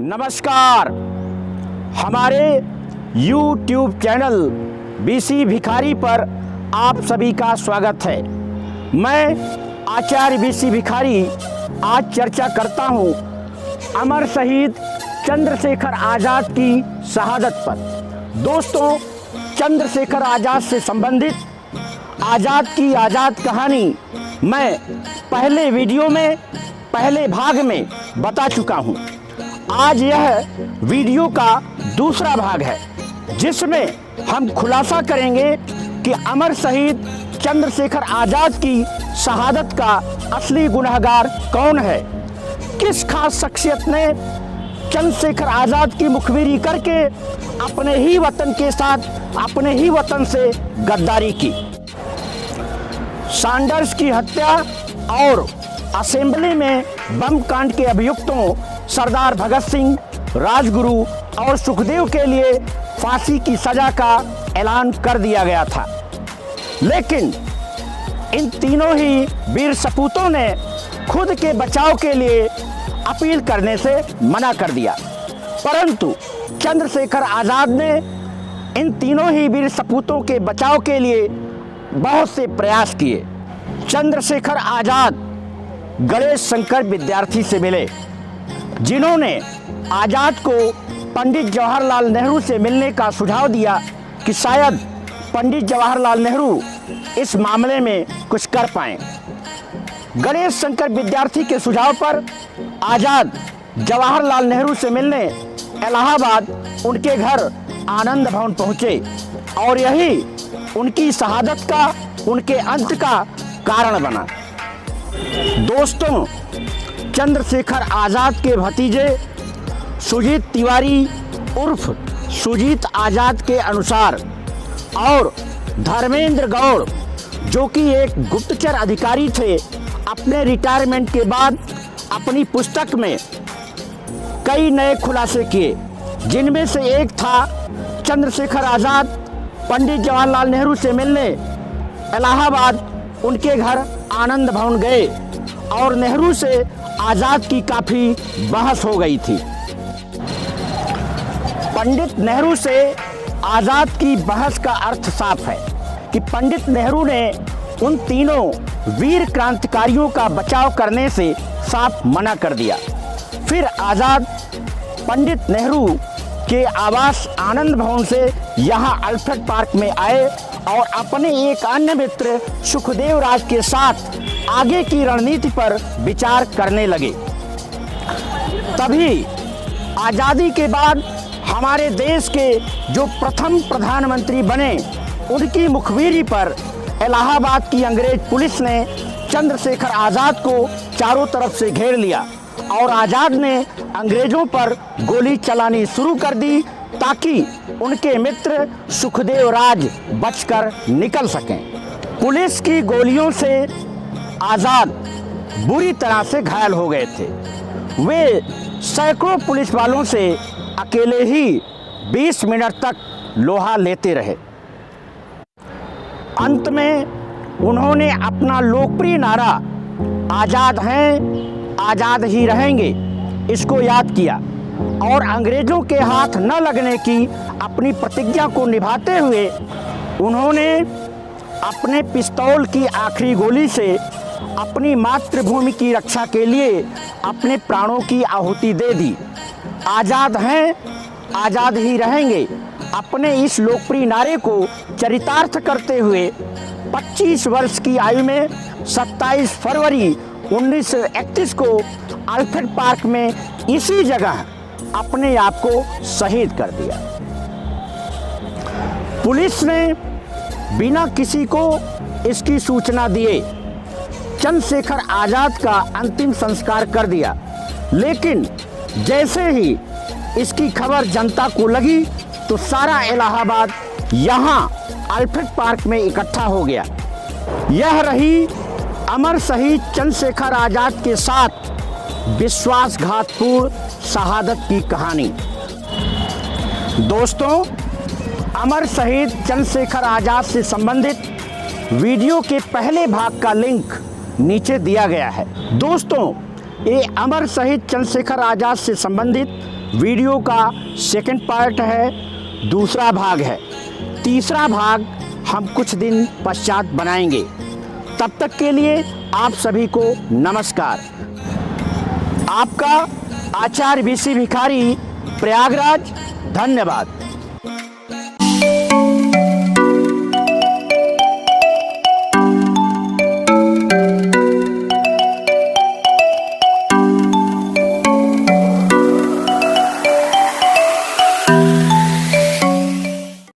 नमस्कार। हमारे YouTube channel BC भिखारी पर आप सभी का स्वागत है। मैं आचार्य बीसी भिखारी आज चर्चा करता हूँ अमर शहीद चंद्रशेखर आज़ाद की शहादत पर। दोस्तों, चंद्रशेखर आज़ाद से संबंधित आज़ाद की आज़ाद कहानी मैं पहले वीडियो में पहले भाग में बता चुका हूँ। आज यह वीडियो का दूसरा भाग है जिसमें हम खुलासा करेंगे कि अमर शहीद चंद्रशेखर आज़ाद की शहादत का असली गुनहगार कौन है। किस खास शख्सियत ने चंद्रशेखर आज़ाद की मुखबिरी करके अपने ही वतन के साथ अपने ही वतन से गद्दारी की। सैंडर्स की हत्या और असेंबली में बम कांड के अभियुक्तों सरदार भगत सिंह, राजगुरु और सुखदेव के लिए फांसी की सजा का ऐलान कर दिया गया था, लेकिन इन तीनों ही वीर सपूतों ने खुद के बचाव के लिए अपील करने से मना कर दिया। परंतु चंद्रशेखर आज़ाद ने इन तीनों ही वीर सपूतों के बचाव के लिए बहुत से प्रयास किए। चंद्रशेखर आज़ाद गणेश शंकर विद्यार्थी से मिले, जिन्होंने आज़ाद को पंडित जवाहरलाल नेहरू से मिलने का सुझाव दिया कि शायद पंडित जवाहरलाल नेहरू इस मामले में कुछ कर पाएं। गणेश शंकर विद्यार्थी के सुझाव पर आज़ाद जवाहरलाल नेहरू से मिलने इलाहाबाद उनके घर आनंद भवन पहुंचे और यही उनकी शहादत का, उनके अंत का कारण बना। दोस्तों, चंद्रशेखर आज़ाद के भतीजे सुजीत तिवारी उर्फ सुजीत आज़ाद के अनुसार और धर्मेंद्र गौड़, जो कि एक गुप्तचर अधिकारी थे, अपने रिटायरमेंट के बाद अपनी पुस्तक में कई नए खुलासे किए, जिनमें से एक था चंद्रशेखर आज़ाद पंडित जवाहरलाल नेहरू से मिलने इलाहाबाद उनके घर आनंद भवन गए और नेहरू से आज़ाद की काफ़ी बहस हो गई थी। पंडित नेहरू से आज़ाद की बहस का अर्थ साफ है कि पंडित नेहरू ने उन तीनों वीर क्रांतिकारियों का बचाव करने से साफ मना कर दिया। फिर आज़ाद पंडित नेहरू के आवास आनंद भवन से यहाँ अल्फ्रेड पार्क में आए और अपने एक अन्य मित्र सुखदेव राज के साथ आगे की रणनीति पर विचार करने लगे। तभी आज़ादी के बाद हमारे देश के जो प्रथम प्रधानमंत्री बने, उनकी मुखबिरी पर इलाहाबाद की अंग्रेज पुलिस ने चंद्रशेखर आज़ाद को चारों तरफ से घेर लिया और आज़ाद ने अंग्रेजों पर गोली चलानी शुरू कर दी ताकि उनके मित्र सुखदेव राज बचकर निकल सकें। पुलिस की गोलियों से आज़ाद बुरी तरह से घायल हो गए थे। वे सैकड़ों पुलिस वालों से अकेले ही 20 मिनट तक लोहा लेते रहे। अंत में उन्होंने अपना लोकप्रिय नारा आज़ाद हैं, आज़ाद ही रहेंगे, इसको याद किया और अंग्रेजों के हाथ न लगने की अपनी प्रतिज्ञा को निभाते हुए उन्होंने अपने पिस्तौल की आखिरी गोली से अपनी मातृभूमि की रक्षा के लिए अपने प्राणों की आहुति दे दी। आज़ाद हैं, आज़ाद ही रहेंगे, अपने इस लोकप्रिय नारे को चरितार्थ करते हुए 25 वर्ष की आयु में 27 फरवरी 1931 को अल्फ्रेड पार्क में इसी जगह अपने आप को शहीद कर दिया। पुलिस ने बिना किसी को इसकी सूचना दिए चंद्रशेखर आज़ाद का अंतिम संस्कार कर दिया, लेकिन जैसे ही इसकी खबर जनता को लगी तो सारा इलाहाबाद यहाँ अल्फ्रेड पार्क में इकट्ठा हो गया। यह रही अमर शहीद चंद्रशेखर आज़ाद के साथ विश्वासघातपूर्ण शहादत की कहानी। दोस्तों, अमर शहीद चंद्रशेखर आज़ाद से संबंधित वीडियो के पहले भाग का लिंक नीचे दिया गया है। दोस्तों, ये अमर शहीद चंद्रशेखर आज़ाद से संबंधित वीडियो का सेकंड पार्ट है, दूसरा भाग है। तीसरा भाग हम कुछ दिन पश्चात बनाएंगे। तब तक के लिए आप सभी को नमस्कार। आपका आचार्य वीसी भिखारी, प्रयागराज। धन्यवाद।